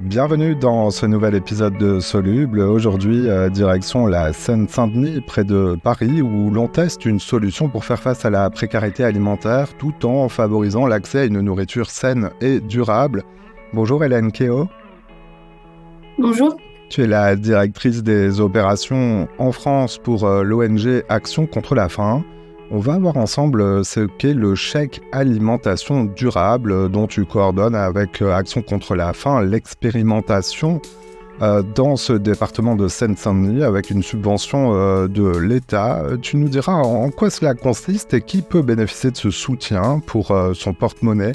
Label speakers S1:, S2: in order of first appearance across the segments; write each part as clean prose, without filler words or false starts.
S1: Bienvenue dans ce nouvel épisode de Soluble. Aujourd'hui, direction la Seine-Saint-Denis, près de Paris, où l'on teste une solution pour faire face à la précarité alimentaire tout en favorisant l'accès à une nourriture saine et durable. Bonjour Hélène Kéo.
S2: Bonjour.
S1: Tu es la directrice des opérations en France pour l'ONG Action contre la faim. On va voir ensemble ce qu'est le chèque alimentation durable dont tu coordonnes avec Action contre la faim, l'expérimentation dans ce département de Seine-Saint-Denis avec une subvention de l'État. Tu nous diras en quoi cela consiste et qui peut bénéficier de ce soutien pour son porte-monnaie.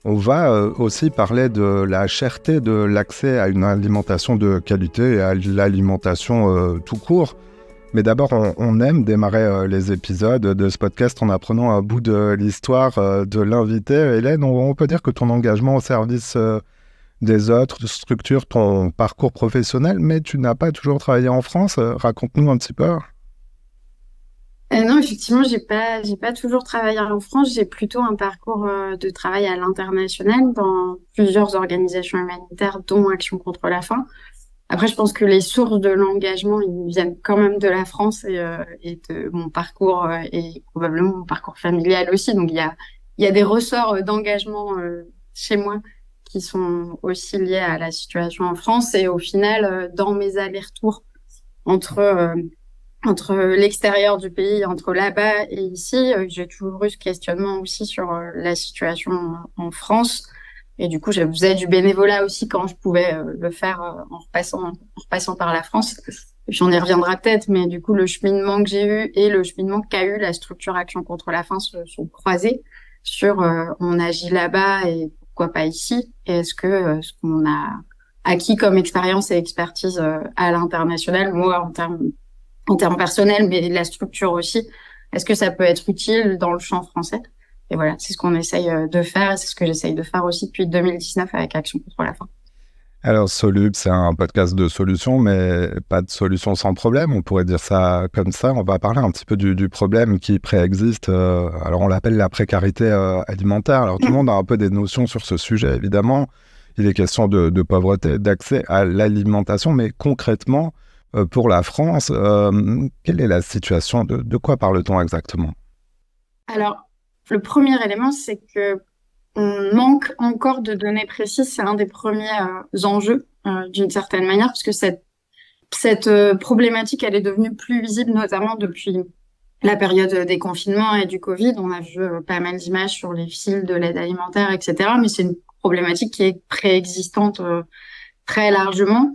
S1: On va aussi parler de la cherté de l'accès à une alimentation de qualité et à l'alimentation tout court. Mais d'abord, on aime démarrer les épisodes de ce podcast en apprenant un bout de l'histoire de l'invité. Hélène, on peut dire que ton engagement au service des autres structure ton parcours professionnel, mais tu n'as pas toujours travaillé en France. Raconte-nous un petit peu.
S2: Non, effectivement, j'ai pas toujours travaillé en France. J'ai plutôt un parcours de travail à l'international dans plusieurs organisations humanitaires, dont Action contre la faim. Après, je pense que les sources de l'engagement, ils viennent quand même de la France et de mon parcours et probablement mon parcours familial aussi. Donc, il y a des ressorts d'engagement chez moi qui sont aussi liés à la situation en France. Et au final, dans mes allers-retours entre l'extérieur du pays, entre là-bas et ici, j'ai toujours eu ce questionnement aussi sur la situation en France. Et du coup, je faisais du bénévolat aussi quand je pouvais le faire en repassant par la France. J'en y reviendrai peut-être, mais du coup, le cheminement que j'ai eu et le cheminement qu'a eu la structure Action contre la faim se sont croisés sur on agit là-bas et pourquoi pas ici. Et est-ce que ce qu'on a acquis comme expérience et expertise à l'international, moi en termes personnels, mais la structure aussi, est-ce que ça peut être utile dans le champ français? Et voilà, c'est ce qu'on essaye de faire et c'est ce que j'essaye de faire aussi depuis 2019 avec Action contre la faim.
S1: Alors, Soluble, c'est un podcast de solutions, mais pas de solution sans problème. On pourrait dire ça comme ça. On va parler un petit peu du problème qui préexiste. Alors, on l'appelle la précarité alimentaire. Alors, tout le monde a un peu des notions sur ce sujet, évidemment. Il est question de pauvreté, d'accès à l'alimentation, mais concrètement, pour la France, quelle est la situation? De quoi parle-t-on exactement?
S2: Alors, le premier élément, c'est que on manque encore de données précises. C'est un des premiers enjeux d'une certaine manière, parce que cette problématique, elle est devenue plus visible, notamment depuis la période des confinements et du Covid. On a vu pas mal d'images sur les fils de l'aide alimentaire, etc. Mais c'est une problématique qui est préexistante très largement.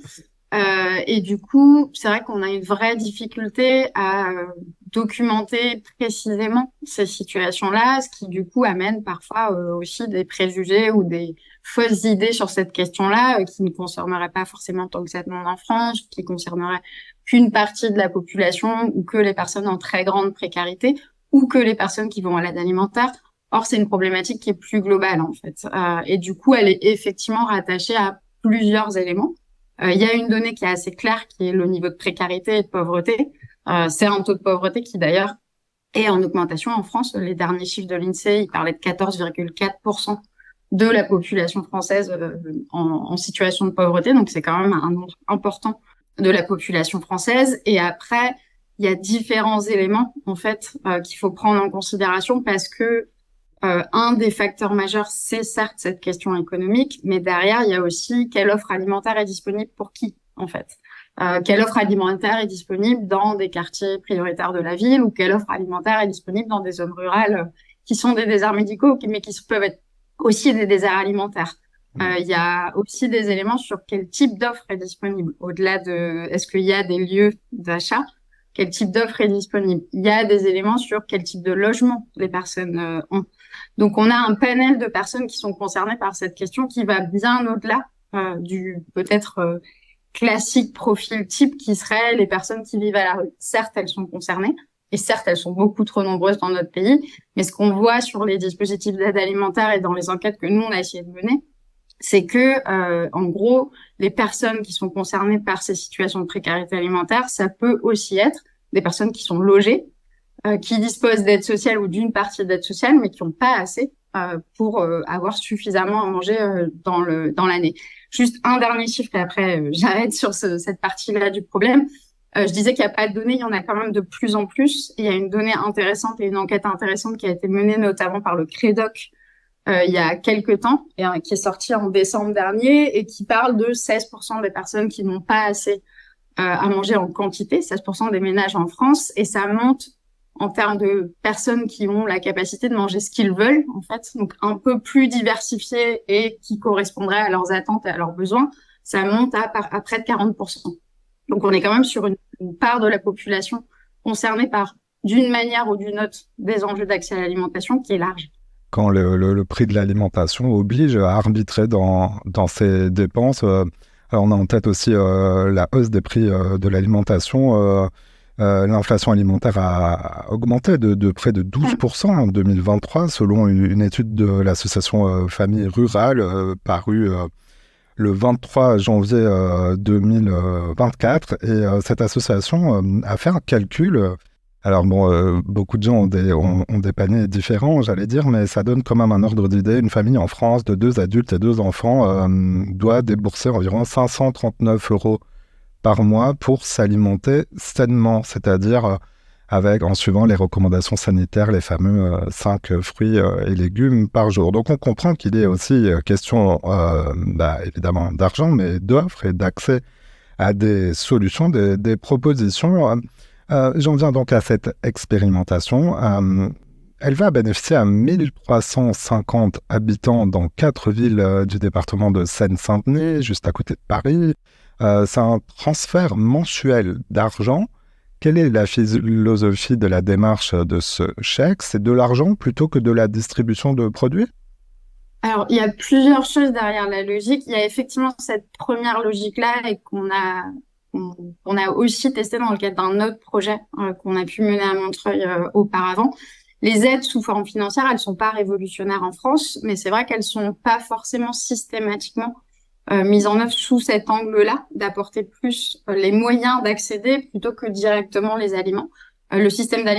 S2: Et du coup, c'est vrai qu'on a une vraie difficulté à documenter précisément ces situations-là, ce qui du coup amène parfois aussi des préjugés ou des fausses idées sur cette question-là qui ne concerneraient pas forcément tant que ça de monde en France, qui concerneraient qu'une partie de la population ou que les personnes en très grande précarité ou que les personnes qui vont à l'aide alimentaire. Or, c'est une problématique qui est plus globale en fait. Et du coup, elle est effectivement rattachée à plusieurs éléments. Il y a une donnée qui est assez claire, qui est le niveau de précarité et de pauvreté. C'est un taux de pauvreté qui, d'ailleurs, est en augmentation en France. Les derniers chiffres de l'INSEE, ils parlaient de 14,4% de la population française en situation de pauvreté. Donc, c'est quand même un nombre important de la population française. Et après, il y a différents éléments, en fait, qu'il faut prendre en considération parce que un des facteurs majeurs, c'est certes cette question économique, mais derrière, il y a aussi quelle offre alimentaire est disponible pour qui, en fait. Quelle offre alimentaire est disponible dans des quartiers prioritaires de la ville ou quelle offre alimentaire est disponible dans des zones rurales qui sont des déserts médicaux, mais qui peuvent être aussi des déserts alimentaires. Il y a aussi des éléments sur quel type d'offre est disponible. Au-delà de est-ce qu'il y a des lieux d'achat, quel type d'offre est disponible. Il y a des éléments sur quel type de logement les personnes ont. Donc, on a un panel de personnes qui sont concernées par cette question qui va bien au-delà du peut-être classique profil type qui serait les personnes qui vivent à la rue. Certes, elles sont concernées et certes, elles sont beaucoup trop nombreuses dans notre pays. Mais ce qu'on voit sur les dispositifs d'aide alimentaire et dans les enquêtes que nous, on a essayé de mener, c'est que, en gros, les personnes qui sont concernées par ces situations de précarité alimentaire, ça peut aussi être des personnes qui sont logées, qui disposent d'aide sociale ou d'une partie d'aide sociale, mais qui n'ont pas assez pour avoir suffisamment à manger dans l'année. Juste un dernier chiffre et après, j'arrête sur cette partie-là du problème. Je disais qu'il n'y a pas de données, il y en a quand même de plus en plus. Il y a une donnée intéressante et une enquête intéressante qui a été menée notamment par le Crédoc il y a quelques temps, et qui est sortie en décembre dernier, et qui parle de 16% des personnes qui n'ont pas assez à manger en quantité, 16% des ménages en France, et ça monte en termes de personnes qui ont la capacité de manger ce qu'ils veulent, en fait, donc un peu plus diversifié et qui correspondrait à leurs attentes et à leurs besoins, ça monte à près de 40%. Donc on est quand même sur une part de la population concernée par, d'une manière ou d'une autre, des enjeux d'accès à l'alimentation qui est large.
S1: Quand le prix de l'alimentation oblige à arbitrer dans ses dépenses, alors on a en tête aussi la hausse des prix de l'alimentation. L'inflation alimentaire a augmenté de près de 12% en 2023, selon une étude de l'association Famille Rurale parue le 23 janvier 2024. Et cette association a fait un calcul. Alors bon, beaucoup de gens ont des paniers différents, j'allais dire, mais ça donne quand même un ordre d'idée. Une famille en France de 2 adultes et 2 enfants doit débourser environ 539 euros par mois pour s'alimenter sainement, c'est-à-dire en suivant les recommandations sanitaires, les fameux 5 fruits et légumes par jour. Donc on comprend qu'il est aussi question évidemment d'argent, mais d'offres et d'accès à des solutions, des propositions. J'en viens donc à cette expérimentation. Elle va bénéficier à 1350 habitants dans 4 villes du département de Seine-Saint-Denis, juste à côté de Paris. C'est un transfert mensuel d'argent. Quelle est la philosophie de la démarche de ce chèque? C'est de l'argent plutôt que de la distribution de produits?
S2: Alors, il y a plusieurs choses derrière la logique. Il y a effectivement cette première logique-là et qu'on a aussi testé dans le cadre d'un autre projet qu'on a pu mener à Montreuil auparavant. Les aides sous forme financière, elles sont pas révolutionnaires en France, mais c'est vrai qu'elles sont pas forcément systématiquement mises en œuvre sous cet angle-là, d'apporter plus les moyens d'accéder plutôt que directement les aliments. Le système d'aide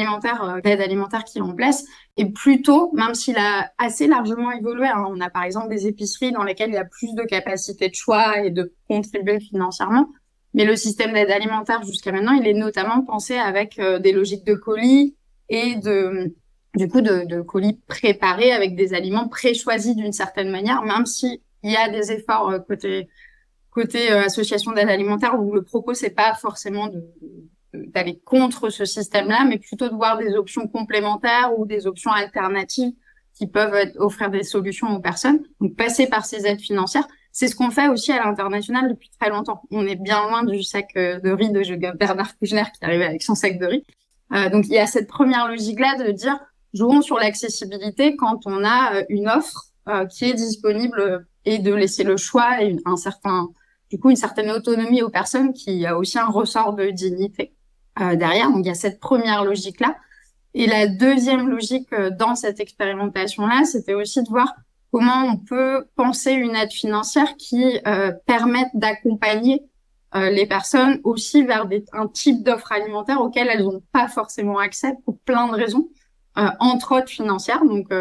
S2: alimentaire qui est en place est plutôt, même s'il a assez largement évolué, hein, on a par exemple des épiceries dans lesquelles il y a plus de capacité de choix et de contribuer financièrement. Mais le système d'aide alimentaire jusqu'à maintenant, il est notamment pensé avec des logiques de colis et de colis préparés avec des aliments pré-choisis d'une certaine manière, même si il y a des efforts côté association d'aide alimentaire où le propos c'est pas forcément d'aller contre ce système-là, mais plutôt de voir des options complémentaires ou des options alternatives qui peuvent offrir des solutions aux personnes. Donc passer par ces aides financières. C'est ce qu'on fait aussi à l'international depuis très longtemps. On est bien loin du sac de riz de Bernard Kouchner qui arrivait avec son sac de riz. Donc, il y a cette première logique-là de dire, jouons sur l'accessibilité quand on a une offre qui est disponible et de laisser le choix et une certaine autonomie aux personnes qui a aussi un ressort de dignité derrière. Donc, il y a cette première logique-là. Et la deuxième logique dans cette expérimentation-là, c'était aussi de voir comment on peut penser une aide financière qui permette d'accompagner les personnes aussi vers un type d'offres alimentaires auxquelles elles n'ont pas forcément accès pour plein de raisons, entre autres financières, donc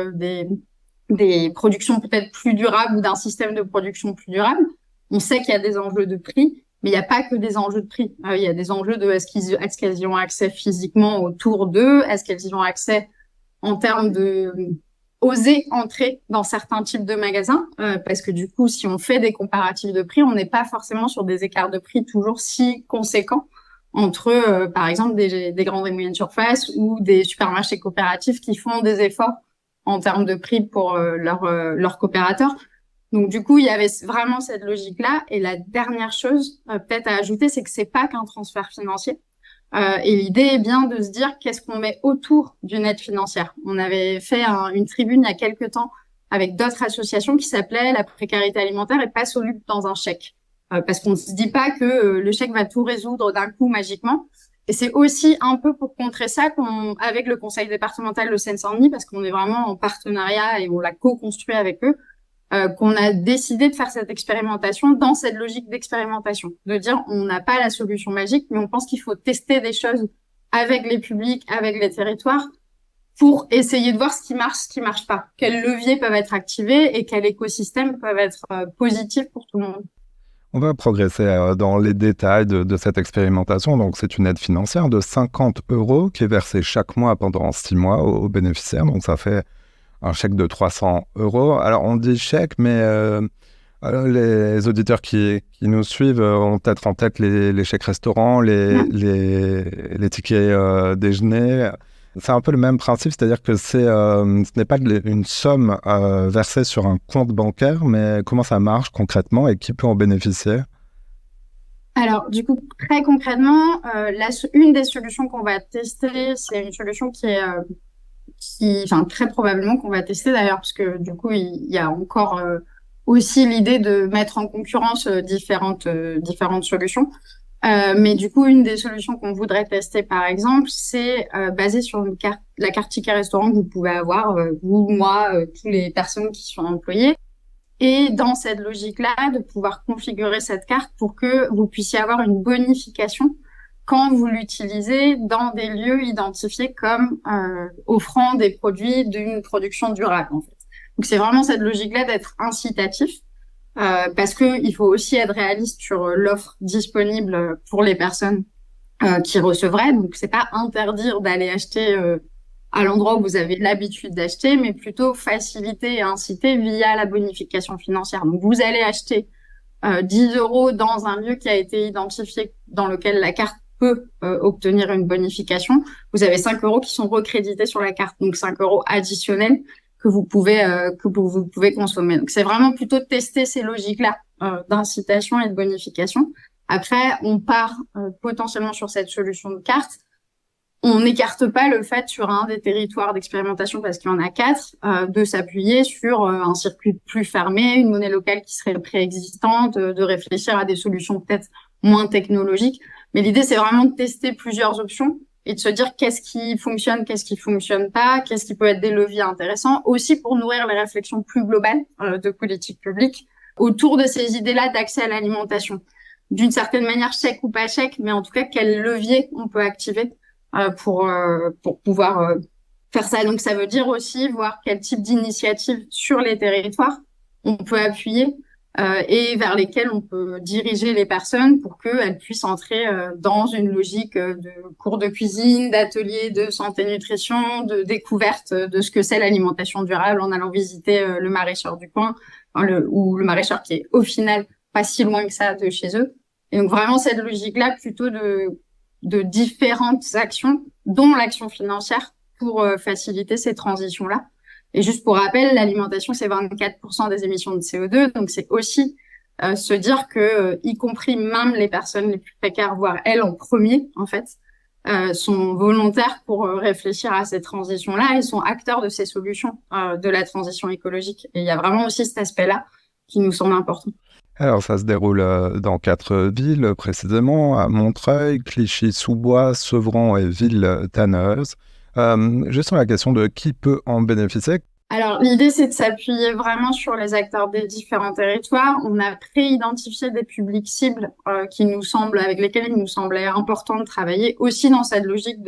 S2: des productions peut-être plus durables ou d'un système de production plus durable. On sait qu'il y a des enjeux de prix, mais il n'y a pas que des enjeux de prix. Il y a des enjeux de est-ce qu'elles y ont accès physiquement autour d'eux, est-ce qu'elles y ont accès en termes de oser entrer dans certains types de magasins, parce que du coup, si on fait des comparatifs de prix, on n'est pas forcément sur des écarts de prix toujours si conséquents entre, par exemple, des grandes et moyennes surfaces ou des supermarchés coopératifs qui font des efforts en termes de prix pour leurs coopérateurs. Donc, du coup, il y avait vraiment cette logique-là. Et la dernière chose, peut-être à ajouter, c'est que c'est pas qu'un transfert financier. Et l'idée est bien de se dire qu'est-ce qu'on met autour d'une aide financière. On avait fait une tribune il y a quelques temps avec d'autres associations qui s'appelait La précarité alimentaire est pas soluble dans un chèque. Parce qu'on ne se dit pas que le chèque va tout résoudre d'un coup magiquement. Et c'est aussi un peu pour contrer ça avec le conseil départemental de Seine-Saint-Denis, parce qu'on est vraiment en partenariat et on l'a co-construit avec eux, qu'on a décidé de faire cette expérimentation dans cette logique d'expérimentation, de dire on n'a pas la solution magique, mais on pense qu'il faut tester des choses avec les publics, avec les territoires, pour essayer de voir ce qui marche pas, quels leviers peuvent être activés et quels écosystèmes peuvent être positifs pour tout le monde.
S1: On va progresser dans les détails de cette expérimentation. Donc, c'est une aide financière de 50 euros qui est versée chaque mois pendant 6 mois aux bénéficiaires. Donc, ça fait un chèque de 300 euros. Alors, on dit chèque, mais les auditeurs qui nous suivent ont peut-être en tête les chèques restaurants, les tickets déjeuner. C'est un peu le même principe, c'est-à-dire que ce n'est pas une somme versée sur un compte bancaire, mais comment ça marche concrètement et qui peut en bénéficier?
S2: Alors, du coup, très concrètement, une des solutions qu'on va tester, c'est une solution enfin, très probablement qu'on va tester d'ailleurs, parce que du coup, il y a encore aussi l'idée de mettre en concurrence différentes solutions. Mais du coup, une des solutions qu'on voudrait tester, par exemple, c'est basé sur la carte ticket restaurant que vous pouvez avoir, vous, moi, toutes les personnes qui sont employées. Et dans cette logique-là, de pouvoir configurer cette carte pour que vous puissiez avoir une bonification quand vous l'utilisez dans des lieux identifiés comme offrant des produits d'une production durable, en fait. Donc, c'est vraiment cette logique-là d'être incitatif. Parce que il faut aussi être réaliste sur l'offre disponible pour les personnes qui recevraient. Donc, c'est pas interdire d'aller acheter à l'endroit où vous avez l'habitude d'acheter, mais plutôt faciliter et inciter via la bonification financière. Donc, vous allez acheter 10 euros dans un lieu qui a été identifié dans lequel la carte peut obtenir une bonification. Vous avez 5 euros qui sont recrédités sur la carte, donc 5 euros additionnels que vous pouvez consommer. Donc, c'est vraiment plutôt de tester ces logiques-là d'incitation et de bonification. Après, on part potentiellement sur cette solution de carte. On n'écarte pas le fait sur un des territoires d'expérimentation, parce qu'il y en a 4, de s'appuyer sur un circuit plus fermé, une monnaie locale qui serait préexistante, de réfléchir à des solutions peut-être moins technologiques. Mais l'idée, c'est vraiment de tester plusieurs options et de se dire qu'est-ce qui fonctionne pas, qu'est-ce qui peut être des leviers intéressants, aussi pour nourrir les réflexions plus globales de politique publique autour de ces idées-là d'accès à l'alimentation. D'une certaine manière, chèque ou pas chèque, mais en tout cas, quel levier on peut activer pour pouvoir faire ça. Donc, ça veut dire aussi voir quel type d'initiative sur les territoires on peut appuyer et vers lesquelles on peut diriger les personnes pour qu'elles puissent entrer dans une logique de cours de cuisine, d'ateliers de santé-nutrition, de découverte de ce que c'est l'alimentation durable en allant visiter le maraîcheur du coin ou le maraîcheur qui est au final pas si loin que ça de chez eux. Et donc vraiment cette logique-là plutôt de différentes actions, dont l'action financière, pour faciliter ces transitions-là. Et juste pour rappel, l'alimentation, c'est 24% des émissions de CO2. Donc, c'est aussi se dire que, y compris même les personnes les plus précaires, voire elles en premier, en fait, sont volontaires pour réfléchir à ces transitions-là et sont acteurs de ces solutions de la transition écologique. Et il y a vraiment aussi cet aspect-là qui nous semble important.
S1: Alors, ça se déroule dans 4 villes, précisément, à Montreuil, Clichy-sous-Bois, Sevran et Ville-Tanneuse. Juste sur la question de qui peut en bénéficier.
S2: Alors, l'idée, c'est de s'appuyer vraiment sur les acteurs des différents territoires. On a pré-identifié des publics cibles avec lesquels il nous semblait important de travailler, aussi dans cette logique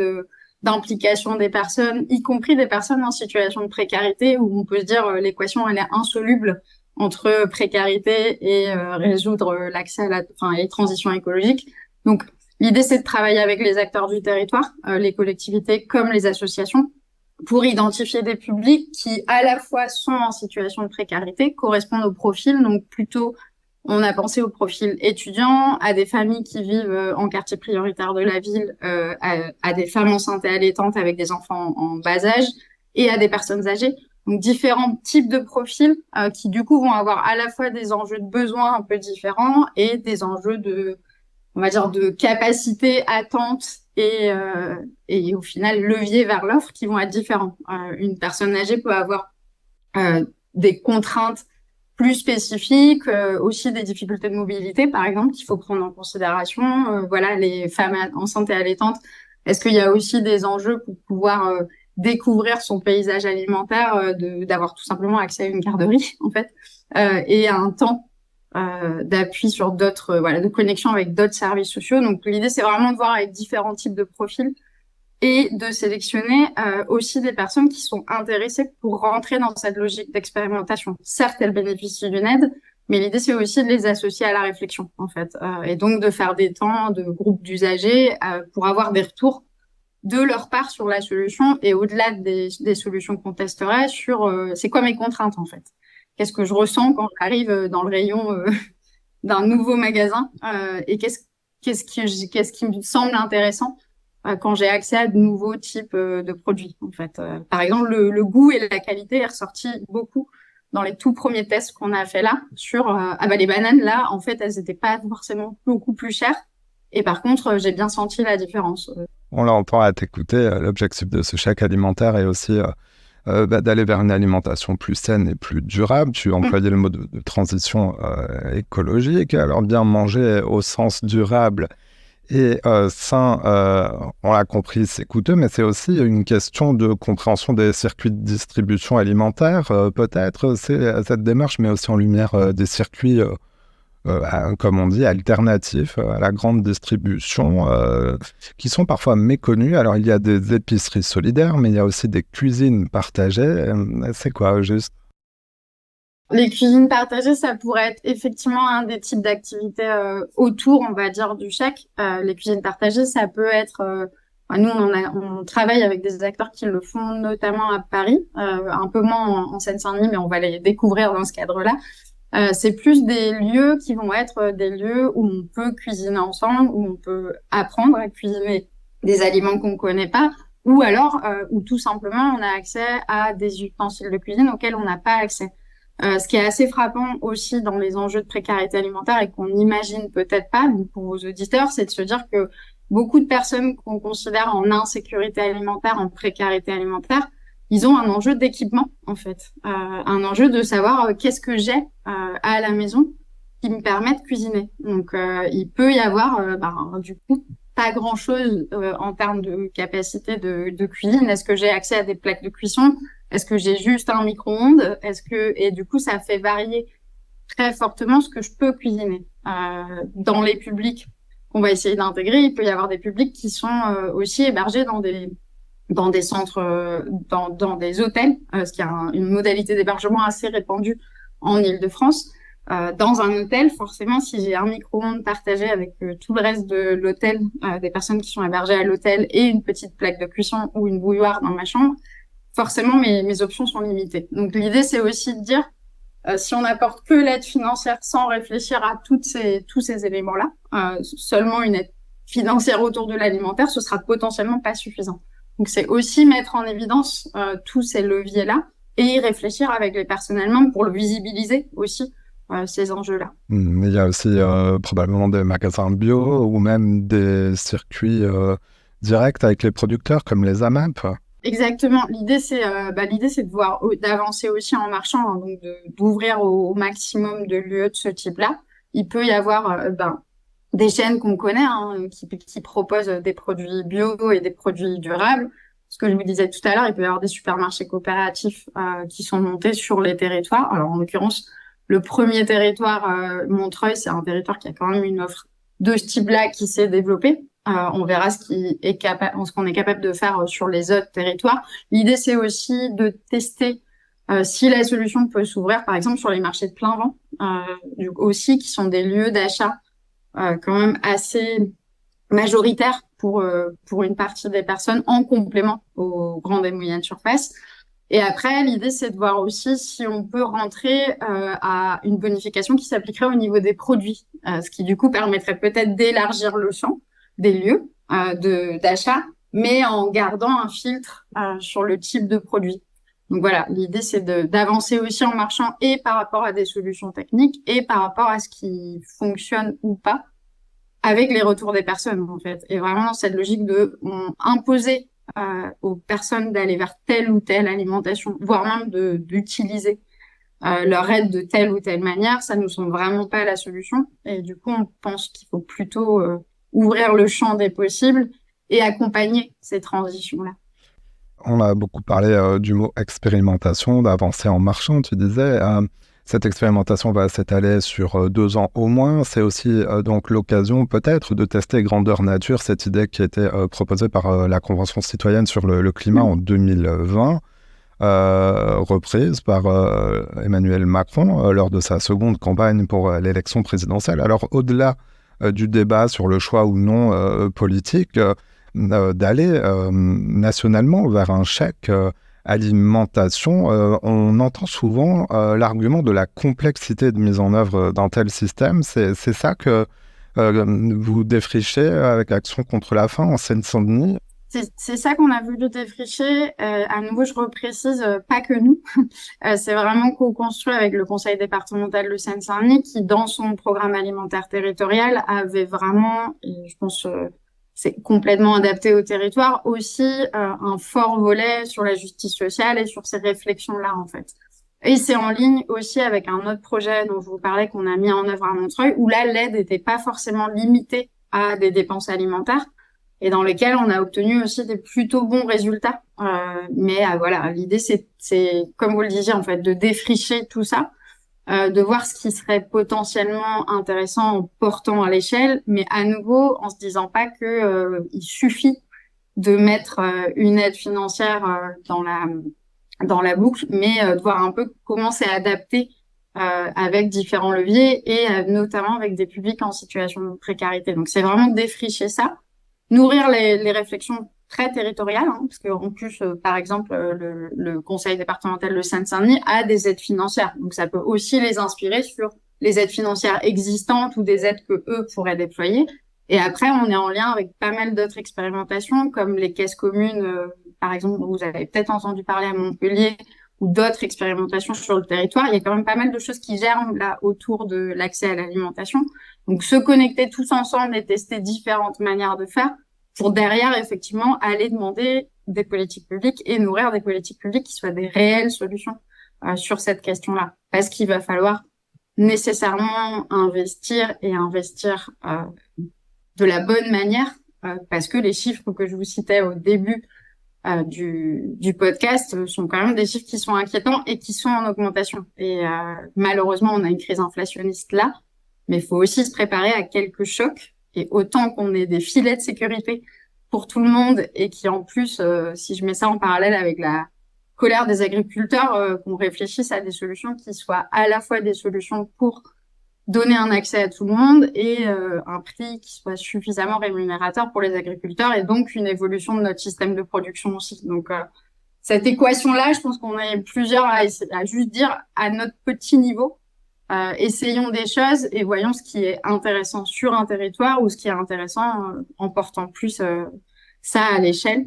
S2: d'implication des personnes, y compris des personnes en situation de précarité, où on peut se dire l'équation, elle est insoluble entre précarité et résoudre l'accès et transition écologique. Donc, l'idée, c'est de travailler avec les acteurs du territoire, les collectivités comme les associations, pour identifier des publics qui, à la fois, sont en situation de précarité, correspondent au profil. Donc, plutôt, on a pensé au profil étudiant, à des familles qui vivent en quartier prioritaire de la ville, à des femmes enceintes et allaitantes avec des enfants en bas âge, et à des personnes âgées. Donc, différents types de profils qui, du coup, vont avoir à la fois des enjeux de besoins un peu différents et des enjeux on va dire, de capacité, attente et au final, levier vers l'offre qui vont être différents. Une personne âgée peut avoir des contraintes plus spécifiques, aussi des difficultés de mobilité, par exemple, qu'il faut prendre en considération. Voilà, les femmes enceintes et allaitantes, est-ce qu'il y a aussi des enjeux pour pouvoir découvrir son paysage alimentaire, d'avoir tout simplement accès à une garderie, en fait, et à un temps d'appui sur d'autres, de connexion avec d'autres services sociaux. Donc, l'idée, c'est vraiment de voir avec différents types de profils et de sélectionner aussi des personnes qui sont intéressées pour rentrer dans cette logique d'expérimentation. Certes, elles bénéficient d'une aide, Mais l'idée, c'est aussi de les associer à la réflexion, en fait, et donc de faire des temps de groupes d'usagers pour avoir des retours de leur part sur la solution et au-delà des solutions qu'on testerait sur c'est quoi mes contraintes, en fait. Qu'est-ce que je ressens quand j'arrive dans le rayon d'un nouveau magasin et qu'est-ce qui me semble intéressant quand j'ai accès à de nouveaux types de produits, en fait. Par exemple, le goût et la qualité est ressorti beaucoup dans les tout premiers tests qu'on a fait là sur ah bah les bananes là, en fait, elles n'étaient pas forcément beaucoup plus chères. Et par contre, j'ai bien senti la différence.
S1: On l'entend à t'écouter, l'objectif de ce chèque alimentaire est aussi d'aller vers une alimentation plus saine et plus durable. Tu employais le mot de transition écologique. Alors bien manger au sens durable et sain, on l'a compris, c'est coûteux, mais c'est aussi une question de compréhension des circuits de distribution alimentaire. Peut-être c'est cette démarche, mais aussi en lumière des circuits comme on dit, alternatifs à la grande distribution, qui sont parfois méconnus. Alors, il y a des épiceries solidaires, mais il y a aussi des cuisines partagées. C'est quoi, juste?
S2: Les cuisines partagées, ça pourrait être effectivement un des types d'activités autour, on va dire, du chèque. Les cuisines partagées, ça peut être... nous, on travaille avec des acteurs qui le font, notamment à Paris, un peu moins en Seine-Saint-Denis, mais on va les découvrir dans ce cadre-là. C'est plus des lieux qui vont être des lieux où on peut cuisiner ensemble, où on peut apprendre à cuisiner des aliments qu'on ne connaît pas, ou alors où tout simplement on a accès à des ustensiles de cuisine auxquels on n'a pas accès. Ce qui est assez frappant aussi dans les enjeux de précarité alimentaire et qu'on n'imagine peut-être pas pour vos auditeurs, c'est de se dire que beaucoup de personnes qu'on considère en insécurité alimentaire, en précarité alimentaire, ils ont un enjeu d'équipement, en fait. Un enjeu de savoir qu'est-ce que j'ai à la maison qui me permet de cuisiner. Donc, il peut y avoir, du coup, pas grand-chose en termes de capacité de cuisine. Est-ce que j'ai accès à des plaques de cuisson? Est-ce que j'ai juste un micro-ondes? Et du coup, ça fait varier très fortement ce que je peux cuisiner. Dans les publics qu'on va essayer d'intégrer, il peut y avoir des publics qui sont aussi hébergés dans des centres, dans des hôtels, ce qui est une modalité d'hébergement assez répandue en Île-de-France. Dans un hôtel, forcément, si j'ai un micro-ondes partagé avec tout le reste de l'hôtel, des personnes qui sont hébergées à l'hôtel et une petite plaque de cuisson ou une bouilloire dans ma chambre, forcément, mes options sont limitées. Donc, l'idée, c'est aussi de dire, si on n'apporte que l'aide financière sans réfléchir à tous ces éléments-là, seulement une aide financière autour de l'alimentaire, ce sera potentiellement pas suffisant. Donc, c'est aussi mettre en évidence tous ces leviers-là et y réfléchir avec les personnels membres pour le visibiliser aussi, ces enjeux-là.
S1: Il y a aussi probablement des magasins bio ou même des circuits directs avec les producteurs comme les AMAP.
S2: Exactement. L'idée, c'est d'avancer aussi en marchant, hein, donc d'ouvrir au maximum de lieux de ce type-là. Il peut y avoir des chaînes qu'on connaît qui proposent des produits bio et des produits durables. Ce que je vous disais tout à l'heure, il peut y avoir des supermarchés coopératifs qui sont montés sur les territoires. Alors, en l'occurrence, le premier territoire, Montreuil, c'est un territoire qui a quand même une offre de ce type-là qui s'est développée. On verra ce qu'on est capable de faire sur les autres territoires. L'idée, c'est aussi de tester si la solution peut s'ouvrir, par exemple, sur les marchés de plein vent, aussi, qui sont des lieux d'achat quand même assez majoritaires pour une partie des personnes en complément aux grandes et moyennes surfaces. Et après, l'idée, c'est de voir aussi si on peut rentrer à une bonification qui s'appliquerait au niveau des produits, ce qui du coup permettrait peut-être d'élargir le champ des lieux d'achat, mais en gardant un filtre sur le type de produit. Donc voilà, l'idée, c'est d'avancer aussi en marchant et par rapport à des solutions techniques et par rapport à ce qui fonctionne ou pas avec les retours des personnes, en fait. Et vraiment dans cette logique de imposer aux personnes d'aller vers telle ou telle alimentation, voire même d'utiliser leur aide de telle ou telle manière, ça nous semble vraiment pas la solution. Et du coup, on pense qu'il faut plutôt ouvrir le champ des possibles et accompagner ces transitions-là.
S1: On a beaucoup parlé du mot expérimentation, d'avancer en marchant, tu disais. Cette expérimentation va s'étaler sur 2 ans au moins. C'est aussi donc l'occasion peut-être de tester grandeur nature, cette idée qui a été proposée par la Convention citoyenne sur le climat en 2020. reprise par Emmanuel Macron lors de sa seconde campagne pour l'élection présidentielle. Alors, au-delà du débat sur le choix ou non politique, d'aller nationalement vers un chèque alimentation, on entend souvent l'argument de la complexité de mise en œuvre d'un tel système. C'est ça que vous défrichez avec Action contre la faim en Seine-Saint-Denis.
S2: C'est ça qu'on a voulu défricher. À nouveau, je reprécise, pas que nous. C'est vraiment co-construit avec le conseil départemental de Seine-Saint-Denis qui, dans son programme alimentaire territorial, avait vraiment, et je pense c'est complètement adapté au territoire, aussi un fort volet sur la justice sociale et sur ces réflexions-là, en fait. Et c'est en ligne aussi avec un autre projet dont je vous parlais qu'on a mis en œuvre à Montreuil, où là, l'aide n'était pas forcément limitée à des dépenses alimentaires, et dans lesquels on a obtenu aussi des plutôt bons résultats. Mais voilà, l'idée, c'est, comme vous le disiez, en fait, de défricher tout ça, de voir ce qui serait potentiellement intéressant en portant à l'échelle, mais à nouveau, en se disant pas que il suffit de mettre une aide financière dans la boucle, mais de voir un peu comment c'est adapté avec différents leviers et notamment avec des publics en situation de précarité. Donc, c'est vraiment défricher ça. Nourrir les réflexions très territoriales, hein, parce qu'en plus, par exemple, le conseil départemental de Seine-Saint-Denis a des aides financières. Donc, ça peut aussi les inspirer sur les aides financières existantes ou des aides que eux pourraient déployer. Et après, on est en lien avec pas mal d'autres expérimentations, comme les caisses communes, par exemple, dont vous avez peut-être entendu parler à Montpellier, ou d'autres expérimentations sur le territoire. Il y a quand même pas mal de choses qui germent là autour de l'accès à l'alimentation. Donc, se connecter tous ensemble et tester différentes manières de faire pour derrière, effectivement, aller demander des politiques publiques et nourrir des politiques publiques qui soient des réelles solutions sur cette question-là. Parce qu'il va falloir nécessairement investir et investir de la bonne manière parce que les chiffres que je vous citais au début du podcast sont quand même des chiffres qui sont inquiétants et qui sont en augmentation. Et malheureusement, on a une crise inflationniste là, mais il faut aussi se préparer à quelques chocs. Et autant qu'on ait des filets de sécurité pour tout le monde et qui en plus, si je mets ça en parallèle avec la colère des agriculteurs, qu'on réfléchisse à des solutions qui soient à la fois des solutions pour donner un accès à tout le monde et un prix qui soit suffisamment rémunérateur pour les agriculteurs et donc une évolution de notre système de production aussi. Donc cette équation-là, je pense qu'on est plusieurs à juste dire à notre petit niveau, essayons des choses et voyons ce qui est intéressant sur un territoire ou ce qui est intéressant en portant plus ça à l'échelle.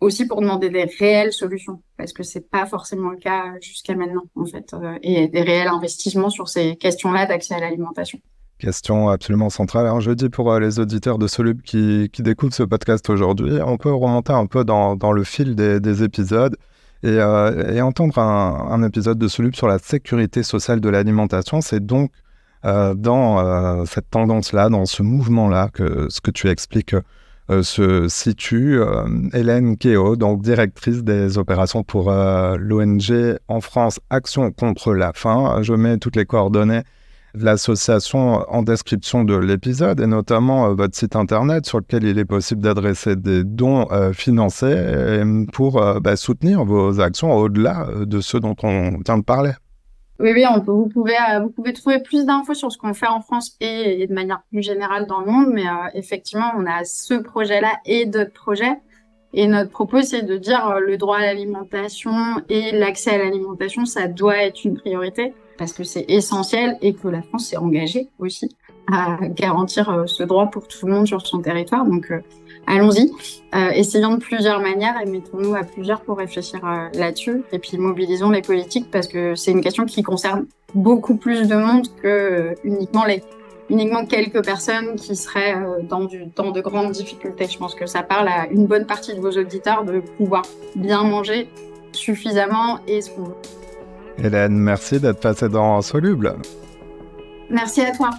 S2: Aussi pour demander des réelles solutions, parce que c'est pas forcément le cas jusqu'à maintenant, en fait, et des réels investissements sur ces questions-là d'accès à l'alimentation.
S1: Question absolument centrale. Alors, je dis pour les auditeurs de Soluble qui découvrent ce podcast aujourd'hui, on peut remonter un peu dans le fil des épisodes et entendre un épisode de Soluble sur la sécurité sociale de l'alimentation. C'est donc dans cette tendance-là, dans ce mouvement-là, que ce que tu expliques se situe. Hélène Kéo, donc directrice des opérations pour l'ONG en France Action contre la faim. Je mets toutes les coordonnées de l'association en description de l'épisode et notamment votre site internet sur lequel il est possible d'adresser des dons financiers pour soutenir vos actions au-delà de ceux dont on vient de parler.
S2: Oui, vous pouvez trouver plus d'infos sur ce qu'on fait en France et de manière plus générale dans le monde, mais effectivement, on a ce projet-là et d'autres projets. Et notre propos, c'est de dire le droit à l'alimentation et l'accès à l'alimentation, ça doit être une priorité parce que c'est essentiel et que la France s'est engagée aussi à garantir ce droit pour tout le monde sur son territoire. Donc, allons-y, essayons de plusieurs manières et mettons-nous à plusieurs pour réfléchir là-dessus. Et puis mobilisons les politiques parce que c'est une question qui concerne beaucoup plus de monde que uniquement quelques personnes qui seraient dans de grandes difficultés. Je pense que ça parle à une bonne partie de vos auditeurs de pouvoir bien manger suffisamment et ce qu'on veut.
S1: Hélène, merci d'être passée dans Soluble.
S2: Merci à toi.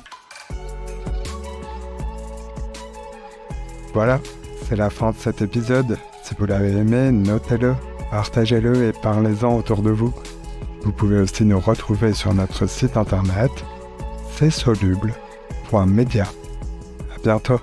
S1: Voilà, c'est la fin de cet épisode. Si vous l'avez aimé, notez-le, partagez-le et parlez-en autour de vous. Vous pouvez aussi nous retrouver sur notre site internet, c'est soluble.media. À bientôt.